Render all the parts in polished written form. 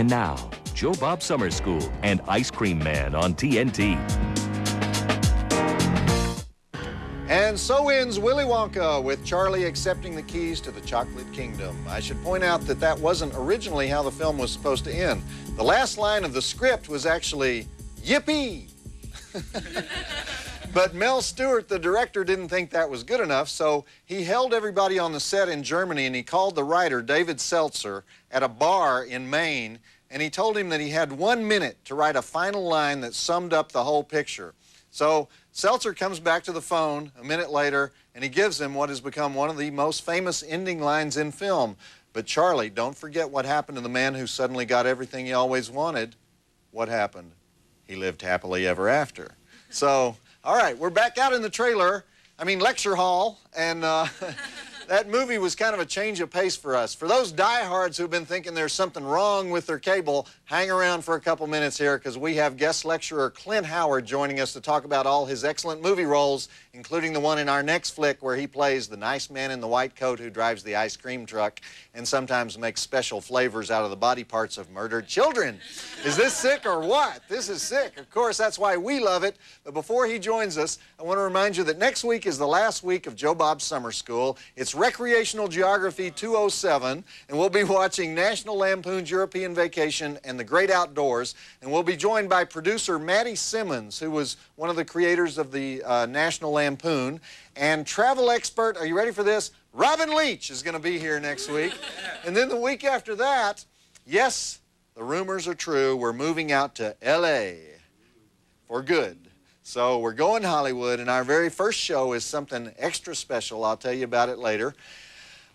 And now, Joe Bob Summer School and Ice Cream Man on TNT. And so ends Willy Wonka, with Charlie accepting the keys to the Chocolate Kingdom. I should point out that that wasn't originally how the film was supposed to end. The last line of the script was actually, "Yippee!" But Mel Stewart, the director, didn't think that was good enough, so he held everybody on the set in Germany, and he called the writer, David Seltzer, at a bar in Maine, and he told him that he had 1 minute to write a final line that summed up the whole picture. So Seltzer comes back to the phone a minute later, and he gives him what has become one of the most famous ending lines in film. But Charlie, don't forget what happened to the man who suddenly got everything he always wanted. What happened? He lived happily ever after. So, all right, we're back out in the lecture hall, and that movie was kind of a change of pace for us. For those diehards who've been thinking there's something wrong with their cable, hang around for a couple minutes here, because we have guest lecturer Clint Howard joining us to talk about all his excellent movie roles, including the one in our next flick where he plays the nice man in the white coat who drives the ice cream truck and sometimes makes special flavors out of the body parts of murdered children. Is this sick or what? This is sick. Of course, that's why we love it. But before he joins us, I want to remind you that next week is the last week of Joe Bob Summer School. It's Recreational Geography 207, and we'll be watching National Lampoon's European Vacation and The Great Outdoors, and we'll be joined by producer Maddie Simmons, who was one of the creators of the National Lampoon, and travel expert, are you ready for this? Robin Leach is going to be here next week. And then the week after that, yes, the rumors are true, we're moving out to L.A. for good. So we're going to Hollywood, and our very first show is something extra special. I'll tell you about it later.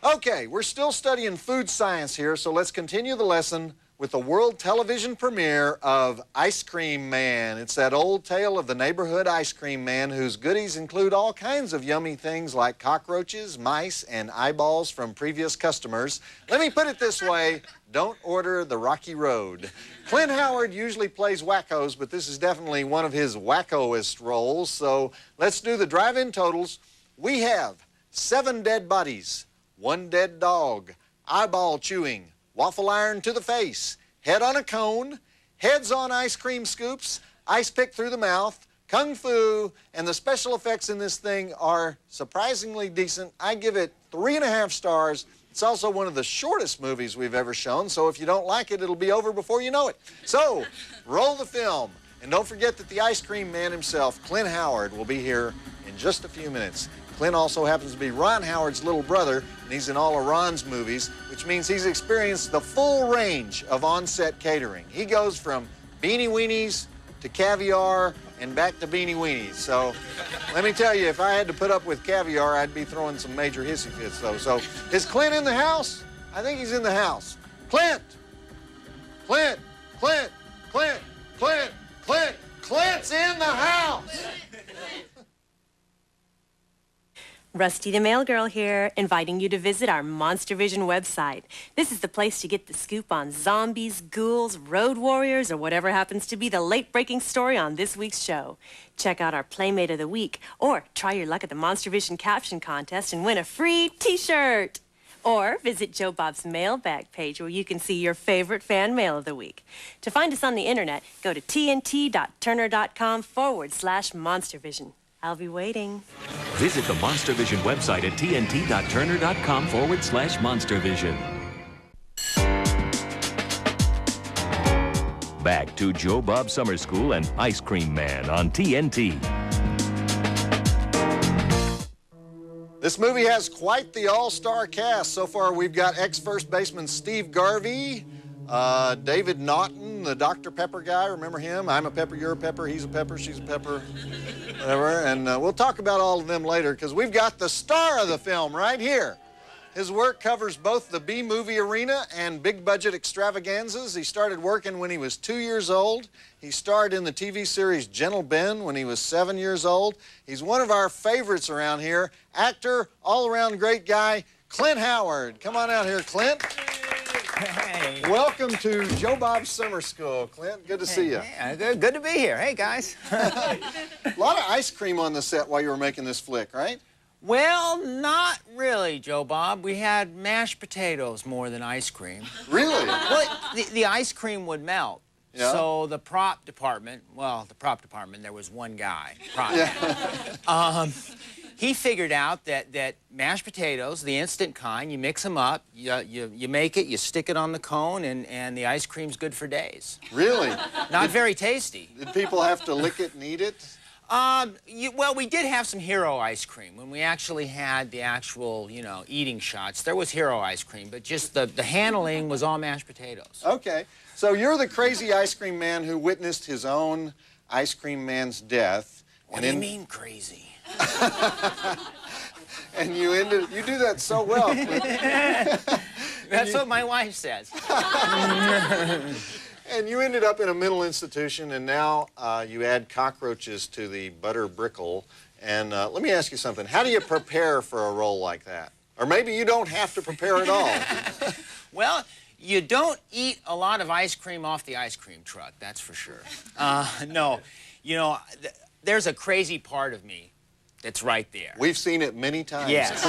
Okay, we're still studying food science here, so let's continue the lesson with the world television premiere of Ice Cream Man. It's that old tale of the neighborhood ice cream man whose goodies include all kinds of yummy things like cockroaches, mice, and eyeballs from previous customers. Let me put it this way, don't order the Rocky Road. Clint Howard usually plays wackos, but this is definitely one of his wackoest roles, so let's do the drive-in totals. We have 7 dead bodies, 1 dead dog, eyeball chewing, waffle iron to the face, head on a cone, heads on ice cream scoops, ice pick through the mouth, kung fu, and the special effects in this thing are surprisingly decent. I give it 3.5 stars. It's also one of the shortest movies we've ever shown, so if you don't like it, it'll be over before you know it. So, roll the film. And don't forget that the ice cream man himself, Clint Howard, will be here in just a few minutes. Clint also happens to be Ron Howard's little brother, and he's in all of Ron's movies, which means he's experienced the full range of on-set catering. He goes from beanie weenies to caviar and back to beanie weenies. So let me tell you, if I had to put up with caviar, I'd be throwing some major hissy fits, though. So is Clint in the house? I think he's in the house. Clint! Clint! Clint! Clint! Clint! Clint! Clint's in the house! Rusty the Mail Girl here, inviting you to visit our Monster Vision website. This is the place to get the scoop on zombies, ghouls, road warriors, or whatever happens to be the late-breaking story on this week's show. Check out our Playmate of the Week, or try your luck at the Monster Vision caption contest and win a free t-shirt. Or visit Joe Bob's mailbag page where you can see your favorite fan mail of the week. To find us on the internet, go to tnt.turner.com/monstervision. I'll be waiting. Visit the Monster Vision website at tnt.turner.com/monstervision. Back to Joe Bob Summer School and Ice Cream Man on TNT. This movie has quite the all-star cast. So far, we've got ex-first baseman Steve Garvey, David Naughton, the Dr. Pepper guy. Remember him? I'm a pepper, you're a pepper, he's a pepper, she's a pepper, whatever. And we'll talk about all of them later because we've got the star of the film right here. His work covers both the B-movie arena and big-budget extravaganzas. He started working when he was 2 years old. He starred in the TV series Gentle Ben when he was 7 years old. He's one of our favorites around here. Actor, all-around great guy, Clint Howard. Come on out here, Clint. Hey. Welcome to Joe Bob Summer School, Clint. Good to see you. Yeah, good to be here. Hey, guys. A lot of ice cream on the set while you were making this flick, right? Well, not really, Joe Bob. We had mashed potatoes more than ice cream. Really? Well, the ice cream would melt. Yeah. So the prop department, there was one guy, he figured out that mashed potatoes, the instant kind, you mix them up, you make it, you stick it on the cone, and the ice cream's good for days. Really? Not very tasty. Did people have to lick it and eat it? Well, we did have some hero ice cream. When we actually had the actual, eating shots, there was hero ice cream, but just the handling was all mashed potatoes. Okay. So you're the crazy ice cream man who witnessed his own ice cream man's death. What do you mean crazy? And you do that so well. That's what my wife says. And you ended up in a mental institution, and now you add cockroaches to the butter brickle. And let me ask you something. How do you prepare for a role like that? Or maybe you don't have to prepare at all. Well, you don't eat a lot of ice cream off the ice cream truck, that's for sure. No, there's a crazy part of me that's right there. We've seen it many times. Yes.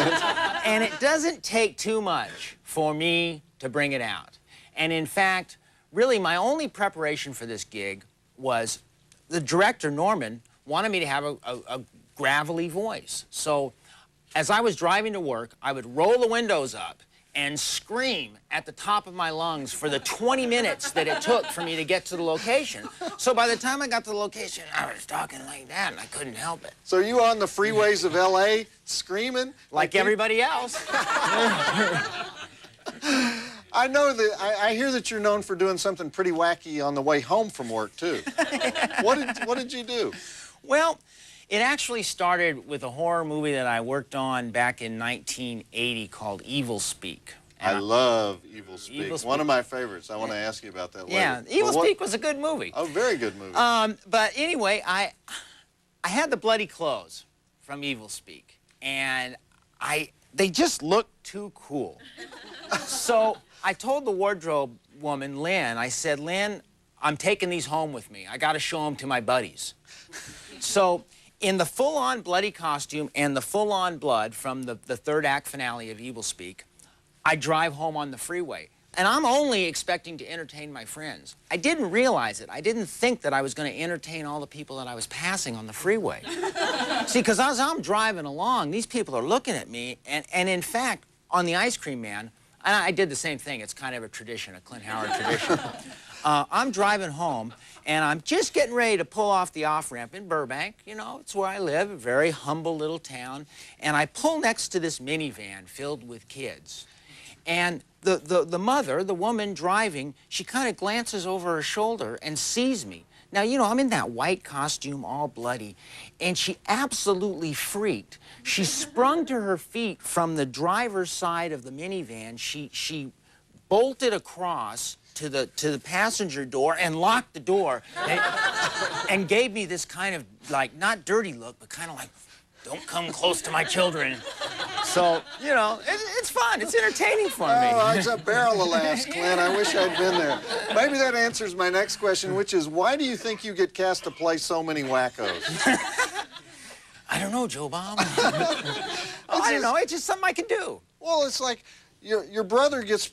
And it doesn't take too much for me to bring it out. And in fact, really my only preparation for this gig was the director, Norman, wanted me to have a gravelly voice. So as I was driving to work, I would roll the windows up and scream at the top of my lungs for the 20 minutes that it took for me to get to the location. So by the time I got to the location, I was talking like that, and I couldn't help it. So you on the freeways of L.A. screaming? Like everybody else. I know that, I hear that you're known for doing something pretty wacky on the way home from work, too. What did you do? Well, it actually started with a horror movie that I worked on back in 1980 called Evil Speak. I love Evil Speak. Evil Speak. One of my favorites. I want to ask you about that later. Yeah, Evil Speak was a good movie. Oh, very good movie. But anyway, I had the bloody clothes from Evil Speak, and they just looked too cool. So I told the wardrobe woman, Lynn, I said, Lynn, I'm taking these home with me. I got to show them to my buddies. So in the full-on bloody costume and the full-on blood from the third act finale of Evil Speak, I drive home on the freeway. And I'm only expecting to entertain my friends. I didn't realize it. I didn't think that I was going to entertain all the people that I was passing on the freeway. See, because as I'm driving along, these people are looking at me, and in fact, on the Ice Cream Man, and I did the same thing. It's kind of a tradition, a Clint Howard tradition. I'm driving home, and I'm just getting ready to pull off the off-ramp in Burbank. It's where I live, a very humble little town. And I pull next to this minivan filled with kids. And the mother, the woman driving, she kind of glances over her shoulder and sees me. Now, I'm in that white costume, all bloody, and she absolutely freaked. She sprung to her feet from the driver's side of the minivan. She bolted across to the passenger door and locked the door and gave me this kind of, not dirty look, but kind of like, don't come close to my children. So, it's fun. It's entertaining for me. Oh, it's a barrel of laughs, Clint. I wish I'd been there. Maybe that answers my next question, which is, why do you think you get cast to play so many wackos? I don't know, Joe Bob. I don't know. It's just something I can do. Well, it's like your brother gets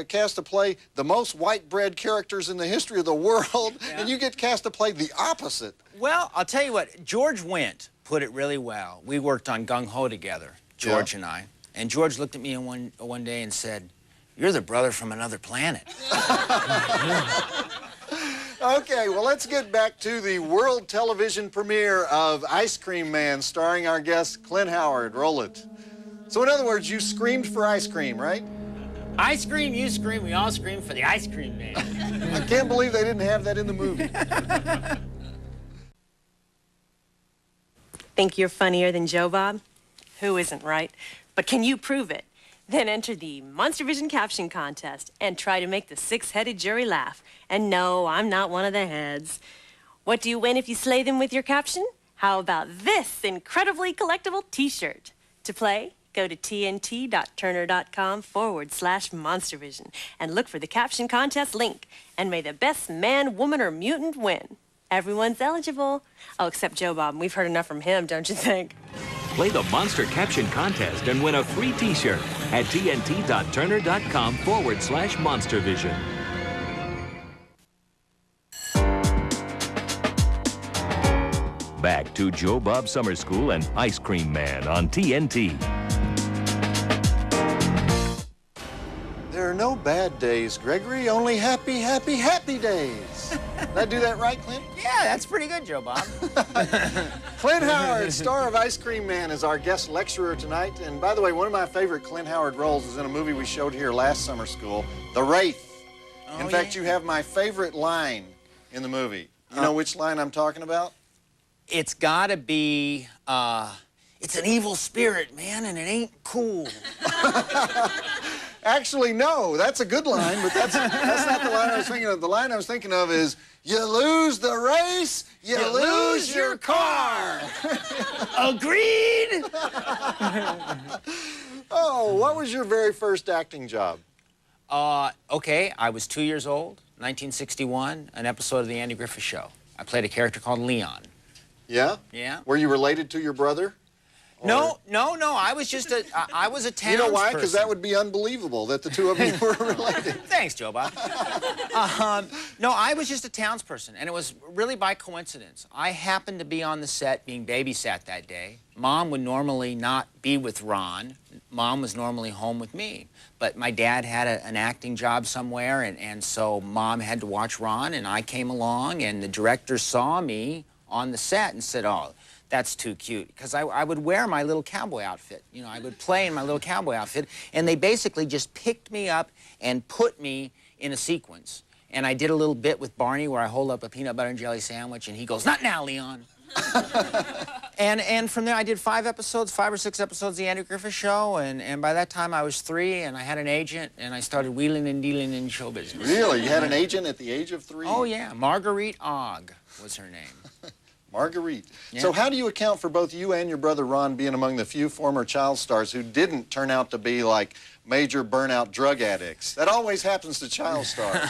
cast to play the most white bread characters in the history of the world, and you get cast to play the opposite. Well, I'll tell you what. George Wendt put it really well. We worked on Gung Ho together, George and I. And George looked at me one day and said, "You're the brother from another planet." Okay, well, let's get back to the world television premiere of Ice Cream Man, starring our guest, Clint Howard. Roll it. So, in other words, you screamed for ice cream, right? I scream, you scream, we all scream for the Ice Cream Man. I can't believe they didn't have that in the movie. Think you're funnier than Joe Bob? Who isn't, right? But can you prove it? Then enter the Monster Vision Caption Contest and try to make the six-headed jury laugh. And no, I'm not one of the heads. What do you win if you slay them with your caption? How about this incredibly collectible t-shirt? To play, go to tnt.turner.com/monstervision and look for the Caption Contest link. And may the best man, woman, or mutant win. Everyone's eligible. Oh, except Joe Bob. We've heard enough from him, don't you think? Play the Monster Caption Contest and win a free t-shirt at tnt.turner.com/MonsterVision. Back to Joe Bob Summer School and Ice Cream Man on TNT. There are no bad days, Gregory, only happy, happy, happy days. Did I do that right, Clint? Yeah, that's pretty good, Joe Bob. Clint Howard, star of Ice Cream Man, is our guest lecturer tonight. And by the way, one of my favorite Clint Howard roles is in a movie we showed here last summer school, The Wraith. In fact, you have my favorite line in the movie. You know which line I'm talking about? It's gotta be, it's an evil spirit, man, and it ain't cool. Actually, no, that's a good line, but that's not the line I was thinking of. The line I was thinking of is, you lose the race, you lose your car. Agreed? Oh, what was your very first acting job? Okay, I was 2 years old, 1961, an episode of The Andy Griffith Show. I played a character called Leon. Yeah? Yeah. Were you related to your brother? No, I was just I was a townsperson. You know why? Because that would be unbelievable that the two of you were related. Thanks, Joe Bob. No, I was just a townsperson, and it was really by coincidence. I happened to be on the set being babysat that day. Mom would normally not be with Ron. Mom was normally home with me. But my dad had an acting job somewhere, and so Mom had to watch Ron, and I came along, and the director saw me on the set and said, oh, that's too cute, because I would wear my little cowboy outfit. You know, I would play in my little cowboy outfit, and they basically just picked me up and put me in a sequence. And I did a little bit with Barney where I hold up a peanut butter and jelly sandwich, and he goes, not now, Leon. and from there, I did 5 or 6 episodes of The Andy Griffith Show, and by that time, I was 3, and I had an agent, and I started wheeling and dealing in show business. Really? You had an agent at the age of 3? Oh, yeah. Marguerite Ogg was her name. Marguerite. Yeah. So how do you account for both you and your brother Ron being among the few former child stars who didn't turn out to be like major burnout drug addicts? That always happens to child stars.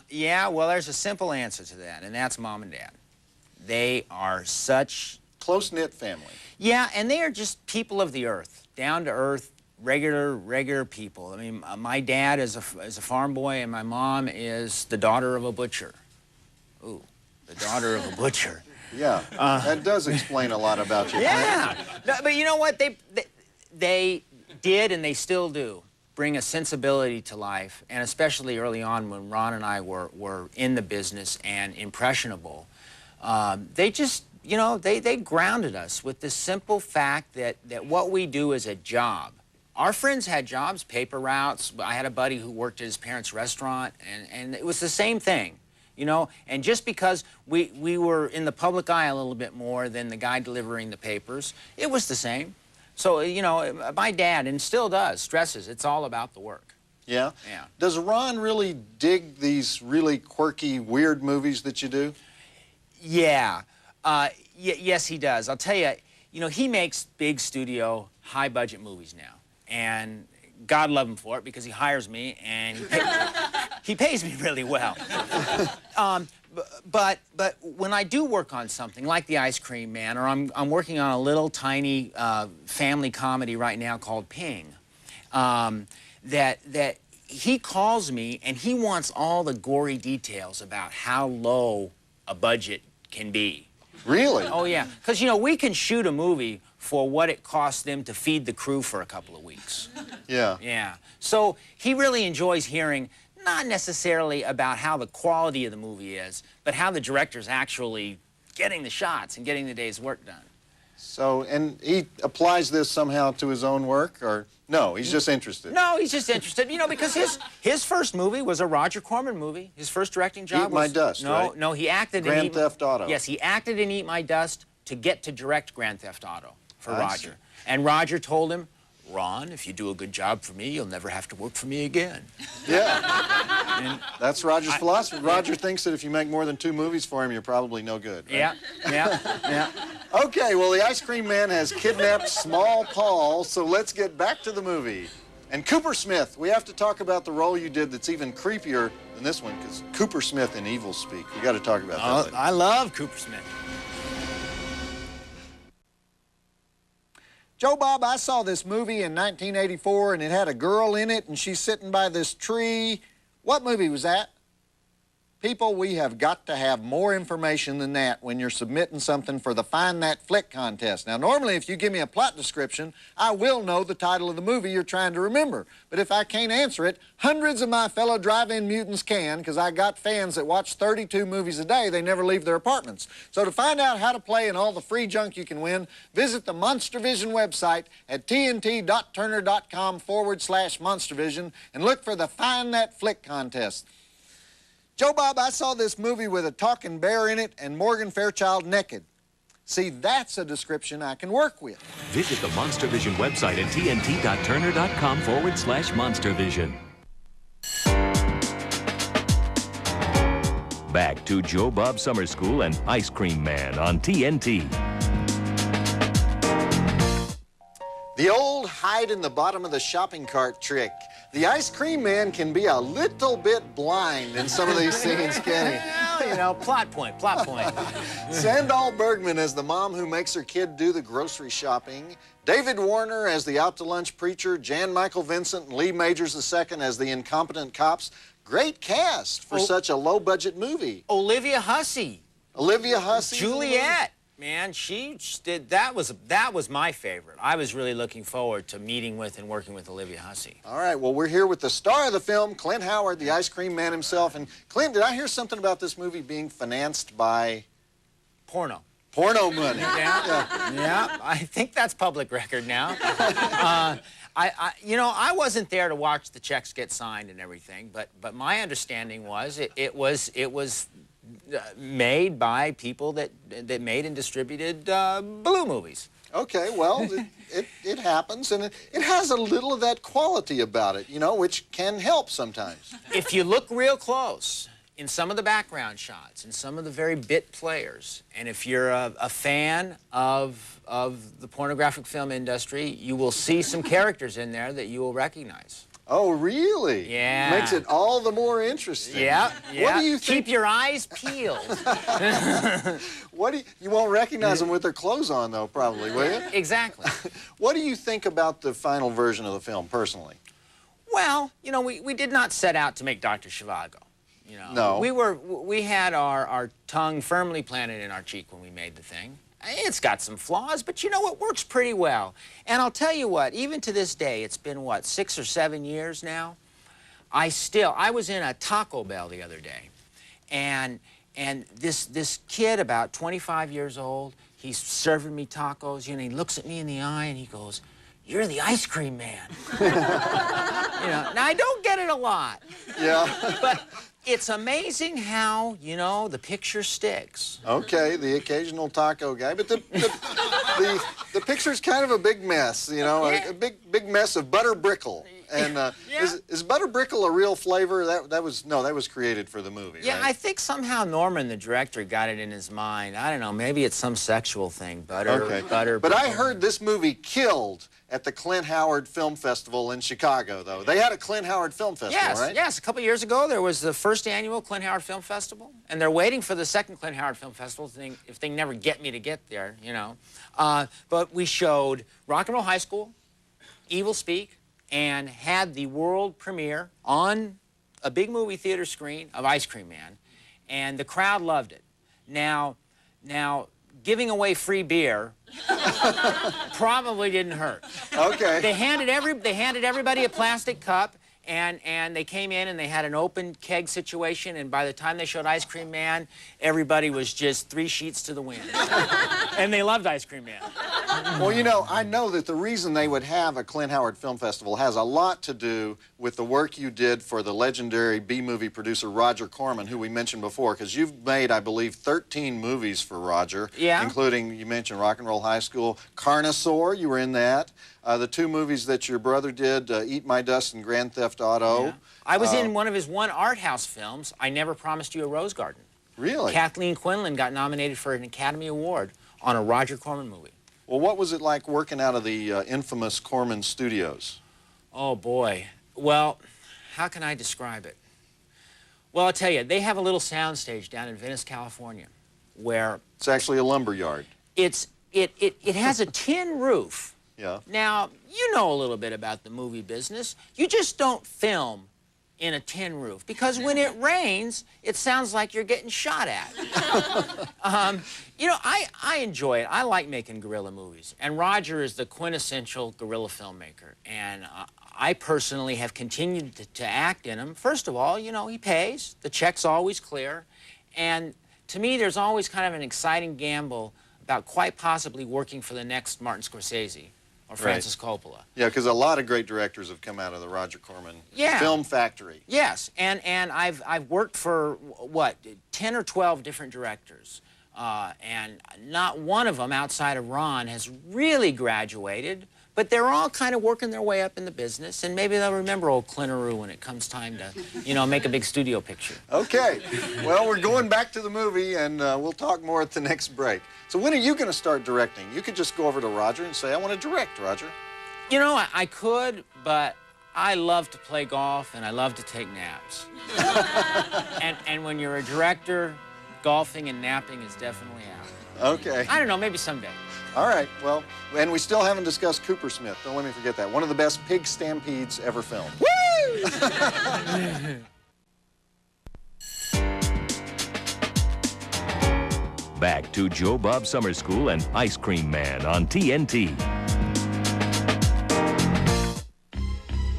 Yeah, well, there's a simple answer to that, and that's Mom and Dad. They are such... Close-knit family. Yeah, and they are just people of the earth, down-to-earth, regular people. I mean, my dad is a farm boy, and my mom is the daughter of a butcher. Ooh. The daughter of a butcher. Yeah, that does explain a lot about you. Yeah, no, but you know what? They did, and they still do, bring a sensibility to life, and especially early on when Ron and I were in the business and impressionable. They just, you know, they grounded us with the simple fact that what we do is a job. Our friends had jobs, paper routes. I had a buddy who worked at his parents' restaurant, and it was the same thing. You know, and just because we were in the public eye a little bit more than the guy delivering the papers, it was the same. So, you know, my dad, and still does, stresses it's all about the work. Yeah? Yeah. Does Ron really dig these really quirky, weird movies that you do? Yeah. Yes, he does. I'll tell you, you know, he makes big studio, high-budget movies now. And God love him for it, because he hires me and he pays me really well. But when I do work on something like The Ice Cream Man, or I'm working on a little tiny family comedy right now called Ping, that he calls me and he wants all the gory details about how low a budget can be. Really? Oh, yeah. Because, you know, we can shoot a movie for what it costs them to feed the crew for a couple of weeks. Yeah. Yeah. So he really enjoys hearing not necessarily about how the quality of the movie is, but how the director's actually getting the shots and getting the day's work done. So, and he applies this somehow to his own work, or no, he's just interested? No, he's just interested, you know, because his first movie was a Roger Corman movie. His first directing job Eat My Dust, right? No, he acted in Grand Theft Auto. Yes, he acted in Eat My Dust to get to direct Grand Theft Auto for I Roger. see. And Roger told him, Ron, if you do a good job for me, you'll never have to work for me again. Yeah. And That's Roger's philosophy. Roger thinks that if you make more than 2 movies for him, you're probably no good. Right? yeah. Okay, well, the Ice Cream Man has kidnapped Small Paul, so let's get back to the movie. And Cooper Smith, we have to talk about the role you did that's even creepier than this one, because Cooper Smith in Evil Speak. We got to talk about that later. I love Cooper Smith. Joe Bob, I saw this movie in 1984, and it had a girl in it, and she's sitting by this tree. What movie was that? People, we have got to have more information than that when you're submitting something for the Find That Flick contest. Now, normally, if you give me a plot description, I will know the title of the movie you're trying to remember. But if I can't answer it, hundreds of my fellow drive-in mutants can, because I got fans that watch 32 movies a day. They never leave their apartments. So to find out how to play and all the free junk you can win, visit the MonsterVision website at tnt.turner.com/MonsterVision and look for the Find That Flick contest. Joe Bob, I saw this movie with a talking bear in it and Morgan Fairchild naked. See, that's a description I can work with. Visit the MonsterVision website at tnt.turner.com/MonsterVision. Back to Joe Bob Summer School and Ice Cream Man on TNT. The old hide in the bottom of the shopping cart trick. The ice cream man can be a little bit blind in some of these scenes, can he? Well, you know, plot point. Sandal Bergman as the mom who makes her kid do the grocery shopping. David Warner as the out-to-lunch preacher. Jan Michael Vincent and Lee Majors II as the incompetent cops. Great cast for such a low-budget movie. Olivia Hussey. Olivia Hussey. Juliet. Man, she did, that was my favorite. I was really looking forward to meeting with and working with Olivia Hussey. All right, well, we're here with the star of the film, Clint Howard, the ice cream man himself. And Clint, did I hear something about this movie being financed by... Porno. Porno money. Yeah, I think that's public record now. I wasn't there to watch the checks get signed and everything, but my understanding was it was made by people that made and distributed blue movies. Okay, well, it happens, and it has a little of that quality about it, you know, which can help sometimes. If you look real close in some of the background shots, in some of the very bit players, and if you're a fan of the pornographic film industry, you will see some characters in there that you will recognize. Oh, really? Yeah. Makes it all the more interesting. Yeah. What do you think? Keep your eyes peeled. You won't recognize them with their clothes on, though, probably, will you? Exactly. What do you think about the final version of the film, personally? Well, you know, we did not set out to make Dr. Zhivago. You know, no. We had our tongue firmly planted in our cheek when we made the thing. It's got some flaws, but you know, it works pretty well. And I'll tell you what, even to this day, it's been, what, 6 or 7 years now? I was in a Taco Bell the other day, and this kid, about 25 years old, he's serving me tacos, you know, he looks at me in the eye and he goes, "You're the ice cream man." You know, now I don't get it a lot. Yeah. But it's amazing how, you know, the picture sticks. Okay, the occasional taco guy, but the picture's kind of a big mess, you know, Yeah. a big mess of butter brickle. And Yeah. is butter brickle a real flavor? That was created for the movie, Yeah, right? I think somehow Norman, the director, got it in his mind. I don't know, maybe it's some sexual thing, butter. But I heard this movie killed at the Clint Howard Film Festival in Chicago, though. They had a Clint Howard Film Festival, right? Yes, a couple years ago there was the first annual Clint Howard Film Festival, and they're waiting for the second Clint Howard Film Festival if they never get me to get there, you know. But we showed Rock and Roll High School, Evil Speak, and had the world premiere on a big movie theater screen of Ice Cream Man, and the crowd loved it. Now, giving away free beer probably didn't hurt. Okay. They handed everybody a plastic cup, and they came in and they had an open keg situation, and by the time they showed Ice Cream Man, everybody was just 3 sheets to the wind. And they loved Ice Cream Man. Well, you know, I know that the reason they would have a Clint Howard Film Festival has a lot to do with the work you did for the legendary B-movie producer Roger Corman, who we mentioned before, because you've made, I believe, 13 movies for Roger, yeah, including, you mentioned Rock and Roll High School, Carnosaur, you were in that. The 2 movies that your brother did, Eat My Dust and Grand Theft Auto. Yeah. I was in one of his art house films, I Never Promised You a Rose Garden. Really? Kathleen Quinlan got nominated for an Academy Award on a Roger Corman movie. Well, what was it like working out of the infamous Corman Studios? Oh, boy. Well, how can I describe it? Well, I'll tell you, they have a little soundstage down in Venice, California, where It's actually a lumber yard. it has a tin roof. Yeah. Now, you know a little bit about the movie business. You just don't film in a tin roof, because when it rains, it sounds like you're getting shot at. You know, I enjoy it. I like making guerrilla movies, and Roger is the quintessential guerrilla filmmaker, and I personally have continued to act in them. First of all, you know, he pays. The check's always clear, and to me, there's always kind of an exciting gamble about quite possibly working for the next Martin Scorsese or Francis Coppola. Yeah, because a lot of great directors have come out of the Roger Corman Yeah. film factory. Yes, and I've worked for, what, 10 or 12 different directors. And not one of them outside of Ron has really graduated, but they're all kind of working their way up in the business, and maybe they'll remember old Clint when it comes time to, you know, make a big studio picture. Okay, well, we're going back to the movie, and we'll talk more at the next break. So when are you going to start directing? You could just go over to Roger and say, I want to direct, Roger. You know, I could, but I love to play golf, and I love to take naps. and when you're a director, golfing and napping is definitely out. Okay. I don't know, maybe someday. All right, well, and we still haven't discussed Cooper Smith. Don't let me forget that. One of the best pig stampedes ever filmed. Woo! Back to Joe Bob Summer School and Ice Cream Man on TNT.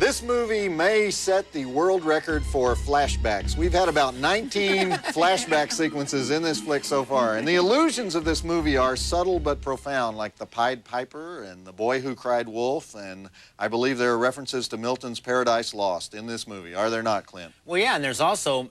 This movie may set the world record for flashbacks. We've had about 19 flashback sequences in this flick so far, and the illusions of this movie are subtle but profound, like the Pied Piper and the Boy Who Cried Wolf, and I believe there are references to Milton's Paradise Lost in this movie. Are there not, Clint? Well, yeah, and there's also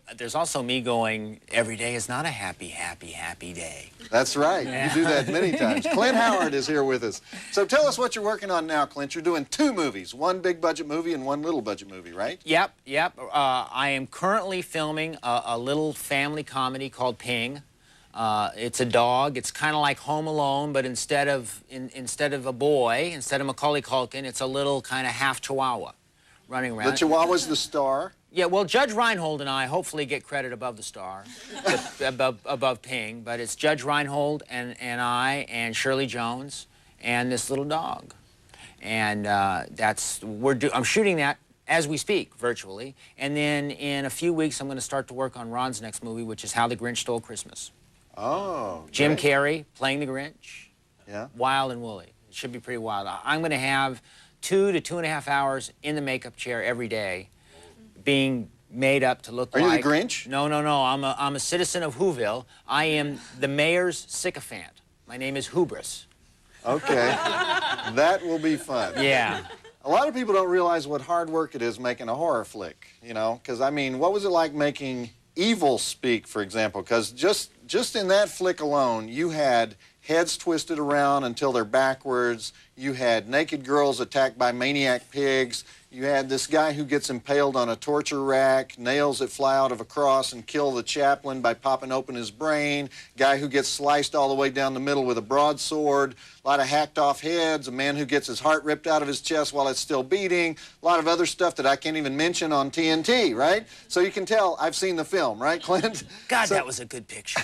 me going, every day is not a happy, happy, happy day. That's right. Yeah. You do that many times. Clint Howard is here with us. So tell us what you're working on now, Clint. You're doing 2 movies, one big budget movie and one little budget movie, right? Yep. I am currently filming a little family comedy called Ping. It's a dog. It's kind of like Home Alone, but instead of a boy, instead of Macaulay Culkin, it's a little kind of half Chihuahua running around. The Chihuahua's the star. Yeah, well, Judge Reinhold and I hopefully get credit above the star, above Ping, but it's Judge Reinhold and I and Shirley Jones and this little dog. And I'm shooting that as we speak, virtually. And then in a few weeks, I'm going to start to work on Ron's next movie, which is How the Grinch Stole Christmas. Oh, Jim great. Carrey playing the Grinch. Yeah. Wild and woolly. It should be pretty wild. I'm going to have 2 to 2.5 hours in the makeup chair every day, being made up to look like... Are you the Grinch? No. I'm a citizen of Whoville. I am the mayor's sycophant. My name is Hubris. Okay. That will be fun. Yeah. A lot of people don't realize what hard work it is making a horror flick, you know? Because, I mean, what was it like making Evil Speak, for example? Because just in that flick alone, you had heads twisted around until they're backwards. You had naked girls attacked by maniac pigs. You had this guy who gets impaled on a torture rack, nails that fly out of a cross and kill the chaplain by popping open his brain, guy who gets sliced all the way down the middle with a broadsword, a lot of hacked off heads, a man who gets his heart ripped out of his chest while it's still beating, a lot of other stuff that I can't even mention on TNT, right? So you can tell I've seen the film, right, Clint? God, that was a good picture.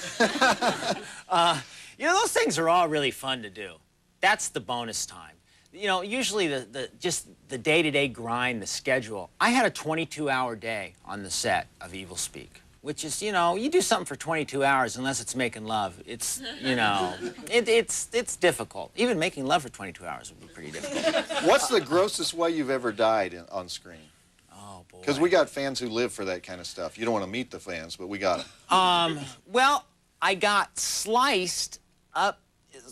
You know, those things are all really fun to do. That's the bonus time. You know, usually just the day-to-day grind, the schedule. I had a 22-hour day on the set of Evil Speak, which is, you know, you do something for 22 hours unless it's making love. It's, you know, it's difficult. Even making love for 22 hours would be pretty difficult. What's the grossest way you've ever died on screen? Oh, boy. Because we got fans who live for that kind of stuff. You don't want to meet the fans, but we got them. Well, I got sliced up,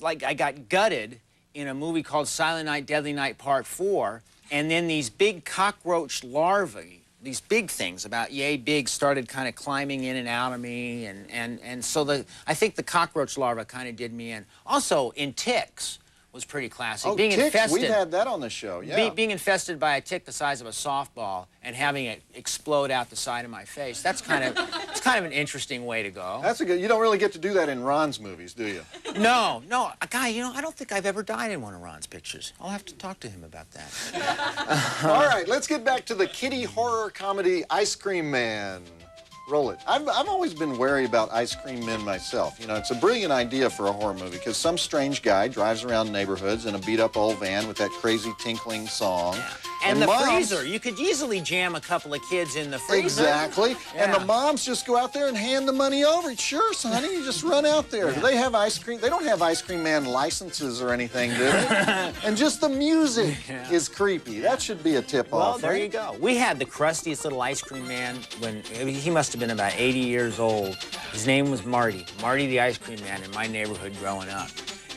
like I got gutted in a movie called Silent Night, Deadly Night Part 4, and then these big cockroach larvae, these big things about yay big, started kind of climbing in and out of me, and so I think the cockroach larva kind of did me in. Also, in ticks, was pretty classic. Oh, being ticks, infested, we've had that on the show, yeah. being infested by a tick the size of a softball and having it explode out the side of my face, that's kind of, it's kind of an interesting way to go. That's a good, you don't really get to do that in Ron's movies, do you? No, guy, you know, I don't think I've ever died in one of Ron's pictures. I'll have to talk to him about that. All right, let's get back to the kiddie horror comedy Ice Cream Man. Roll it. I've always been wary about Ice Cream Men myself. You know, it's a brilliant idea for a horror movie because some strange guy drives around neighborhoods in a beat-up old van with that crazy tinkling song. Yeah. And the freezer. You could easily jam a couple of kids in the freezer. Exactly. Yeah. And the moms just go out there and hand the money over. Sure, sonny, you just run out there. Yeah. Do they have ice cream? They don't have Ice Cream Man licenses or anything, do they? And just the music is creepy. That should be a tip-off. Well, there right? you go. We had the crustiest little ice cream man when he must have been about 80 years old. His name was Marty the ice cream man in my neighborhood growing up.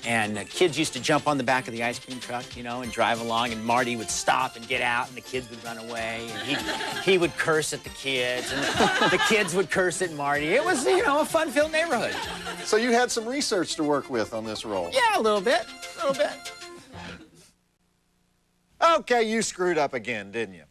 And kids used to jump on the back of the ice cream truck, you know, and drive along, and Marty would stop and get out, and the kids would run away, and he would curse at the kids, and the kids would curse at Marty. It was, you know, a fun-filled neighborhood. So you had some research to work with on this role. Yeah, a little bit. Okay, you screwed up again, didn't you?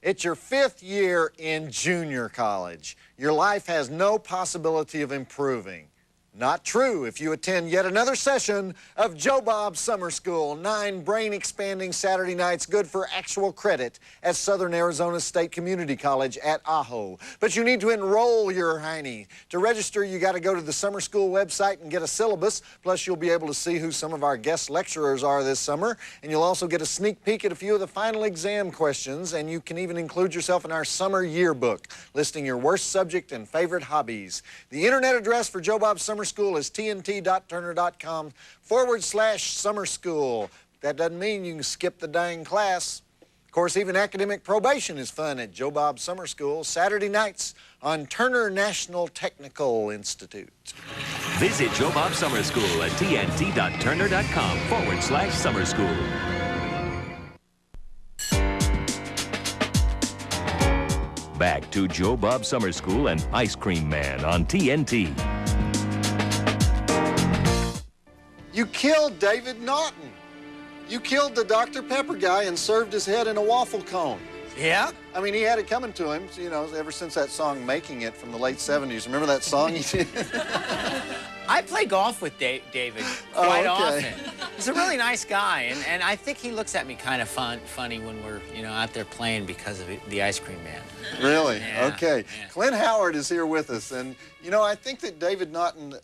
It's your 5th year in junior college. Your life has no possibility of improving. Not true if you attend yet another session of Joe Bob Summer School. 9 brain-expanding Saturday nights, good for actual credit at Southern Arizona State Community College at Ajo. But you need to enroll your hiney. To register, you got to go to the summer school website and get a syllabus. Plus, you'll be able to see who some of our guest lecturers are this summer. And you'll also get a sneak peek at a few of the final exam questions. And you can even include yourself in our summer yearbook, listing your worst subject and favorite hobbies. The internet address for Joe Bob Summer School is tnt.turner.com/summer school. That doesn't mean you can skip the dang class. Of course, even academic probation is fun at Joe Bob Summer School, Saturday nights on Turner National Technical Institute. Visit Joe Bob Summer School at tnt.turner.com/summer school. Back to Joe Bob Summer School and Ice Cream Man on TNT. You killed David Naughton. You killed the Dr. Pepper guy and served his head in a waffle cone. Yeah? I mean, he had it coming to him, you know, ever since that song Making It from the late 70s. Remember that song he did? I play golf with David quite often. okay. He's a really nice guy, and I think he looks at me kind of funny when we're, you know, out there playing because of the Ice Cream Man. Really? Yeah, Okay. yeah. Clint Howard is here with us, and, you know, I think that David Naughton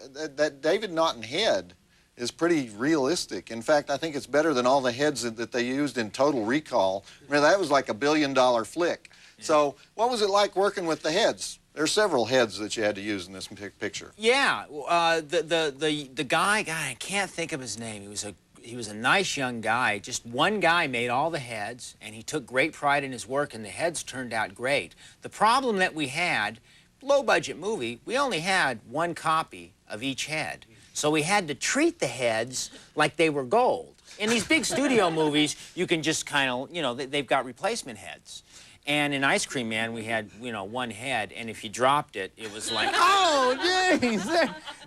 head is pretty realistic. In fact, I think it's better than all the heads that they used in Total Recall. Remember, that was like $1 billion flick. Yeah. So what was it like working with the heads? There are several heads that you had to use in this picture. Yeah, the guy, God, I can't think of his name. He was a nice young guy. Just one guy made all the heads, and he took great pride in his work, and the heads turned out great. The problem that we had, low-budget movie, we only had one copy of each head. So we had to treat the heads like they were gold. In these big studio movies, you can just kind of, you know, they've got replacement heads. And in Ice Cream Man, we had, you know, one head, and if you dropped it, it was like, oh, jeez,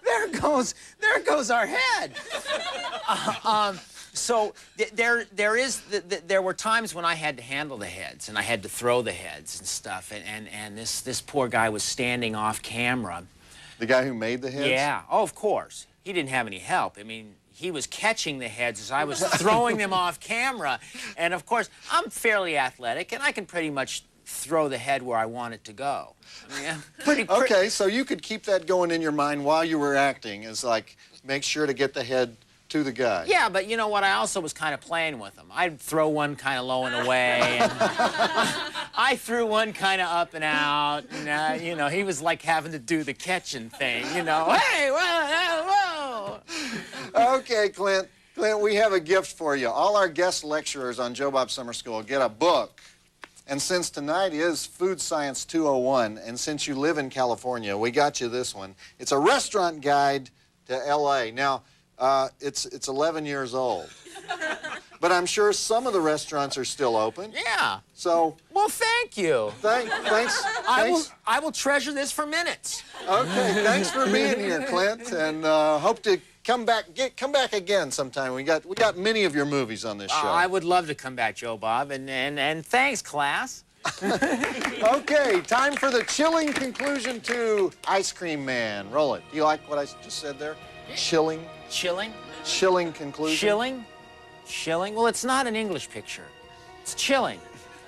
there goes our head. So there were times when I had to handle the heads, and I had to throw the heads and stuff, and this poor guy was standing off camera. The guy who made the heads? Yeah, oh, of course. He didn't have any help. I mean, he was catching the heads as I was throwing them off camera. And, of course, I'm fairly athletic, and I can pretty much throw the head where I want it to go. I mean, pretty... Okay, so you could keep that going in your mind while you were acting, as like, make sure to get the head to the guy. Yeah, but you know what? I also was kind of playing with them. I'd throw one kind of low and away. And I threw one kind of up and out. And, you know, he was like having to do the catching thing, you know. Hey, whoa. Okay, Clint. Clint, we have a gift for you. All our guest lecturers on Joe Bob Summer School get a book. And since tonight is Food Science 201, and since you live in California, we got you this one. It's a restaurant guide to L.A. Now, it's 11 years old. But I'm sure some of the restaurants are still open. Yeah. So... Well, thank you. Thanks. I will treasure this for minutes. Okay, thanks for being here, Clint, and hope to come back again sometime. We got many of your movies on this show. I would love to come back, Joe Bob, and thanks, class. Okay, time for the chilling conclusion to Ice Cream Man. Roll it. Do you like what I just said there? Chilling? Chilling? Chilling conclusion. Chilling? Chilling? Well, it's not an English picture. It's chilling.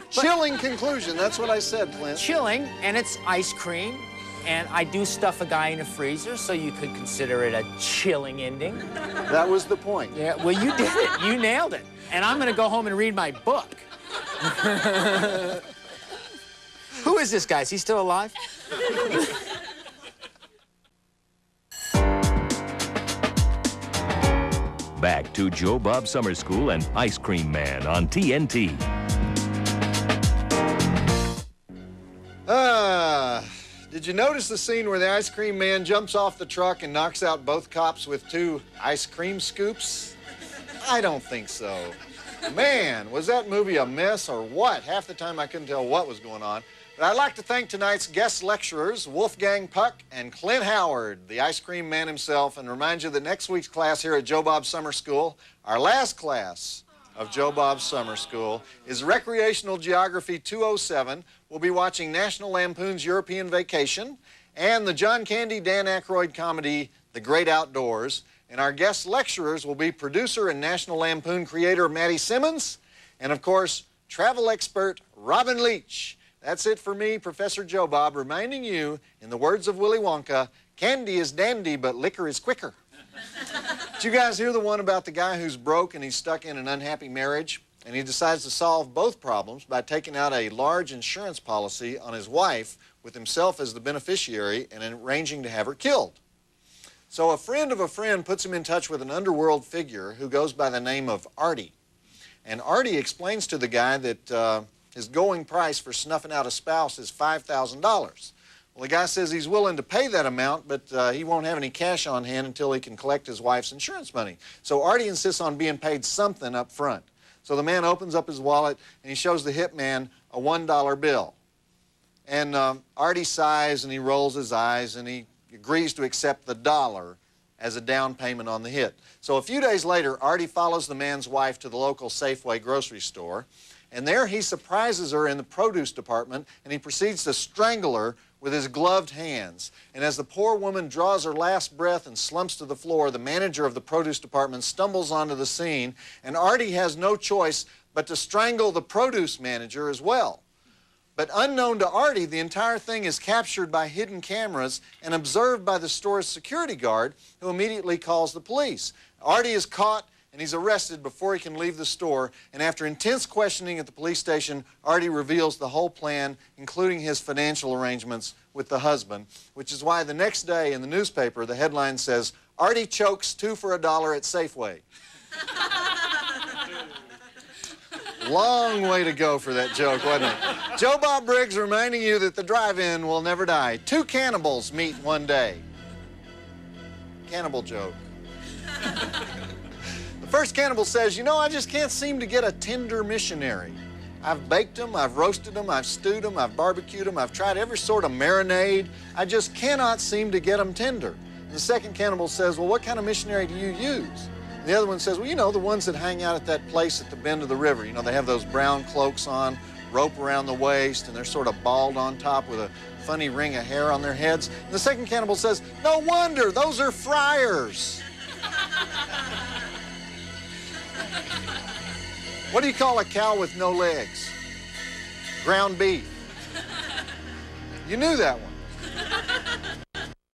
Chilling conclusion. That's what I said, Clint. Chilling, and it's ice cream, and I do stuff a guy in a freezer, so you could consider it a chilling ending. That was the point. Yeah, well, you did it. You nailed it. And I'm going to go home and read my book. Who is this guy? Is he still alive? Back to Joe Bob Summer School and Ice Cream Man on TNT. Did you notice the scene where the ice cream man jumps off the truck and knocks out both cops with 2 ice cream scoops? I don't think so. Man, was that movie a mess or what? Half the time I couldn't tell what was going on. But I'd like to thank tonight's guest lecturers, Wolfgang Puck and Clint Howard, the ice cream man himself, and remind you that next week's class here at Joe Bob Summer School, our last class of Joe Bob Summer School, is Recreational Geography 207. We'll be watching National Lampoon's European Vacation and the John Candy, Dan Aykroyd comedy, The Great Outdoors. And our guest lecturers will be producer and National Lampoon creator Matty Simmons, and of course, travel expert Robin Leach. That's it for me, Professor Joe Bob, reminding you, in the words of Willy Wonka, candy is dandy, but liquor is quicker. Did you guys hear the one about the guy who's broke and he's stuck in an unhappy marriage? And he decides to solve both problems by taking out a large insurance policy on his wife with himself as the beneficiary and arranging to have her killed. So a friend of a friend puts him in touch with an underworld figure who goes by the name of Artie. And Artie explains to the guy that his going price for snuffing out a spouse is $5,000. Well, the guy says he's willing to pay that amount, but he won't have any cash on hand until he can collect his wife's insurance money. So Artie insists on being paid something up front. So the man opens up his wallet and he shows the hitman a $1 bill. And Artie sighs and he rolls his eyes and he agrees to accept the dollar as a down payment on the hit. So a few days later, Artie follows the man's wife to the local Safeway grocery store, and there he surprises her in the produce department, and he proceeds to strangle her with his gloved hands. And as the poor woman draws her last breath and slumps to the floor, the manager of the produce department stumbles onto the scene, and Artie has no choice but to strangle the produce manager as well. But unknown to Artie, the entire thing is captured by hidden cameras and observed by the store's security guard, who immediately calls the police. Artie is caught and he's arrested before he can leave the store, and after intense questioning at the police station, Artie reveals the whole plan, including his financial arrangements with the husband, which is why the next day in the newspaper, the headline says, "Artie chokes 2 for $1 at Safeway." Long way to go for that joke, wasn't it? Joe Bob Briggs reminding you that the drive-in will never die. 2 cannibals meet one day. Cannibal joke. The first cannibal says, "You know, I just can't seem to get a tender missionary. I've baked them, I've roasted them, I've stewed them, I've barbecued them, I've tried every sort of marinade. I just cannot seem to get them tender." And the second cannibal says, "Well, what kind of missionary do you use?" And the other one says, "Well, you know, the ones that hang out at that place at the bend of the river. You know, they have those brown cloaks on, rope around the waist, and they're sort of bald on top with a funny ring of hair on their heads." And the second cannibal says, "No wonder, those are friars." What do you call a cow with no legs? Ground beef. You knew that one.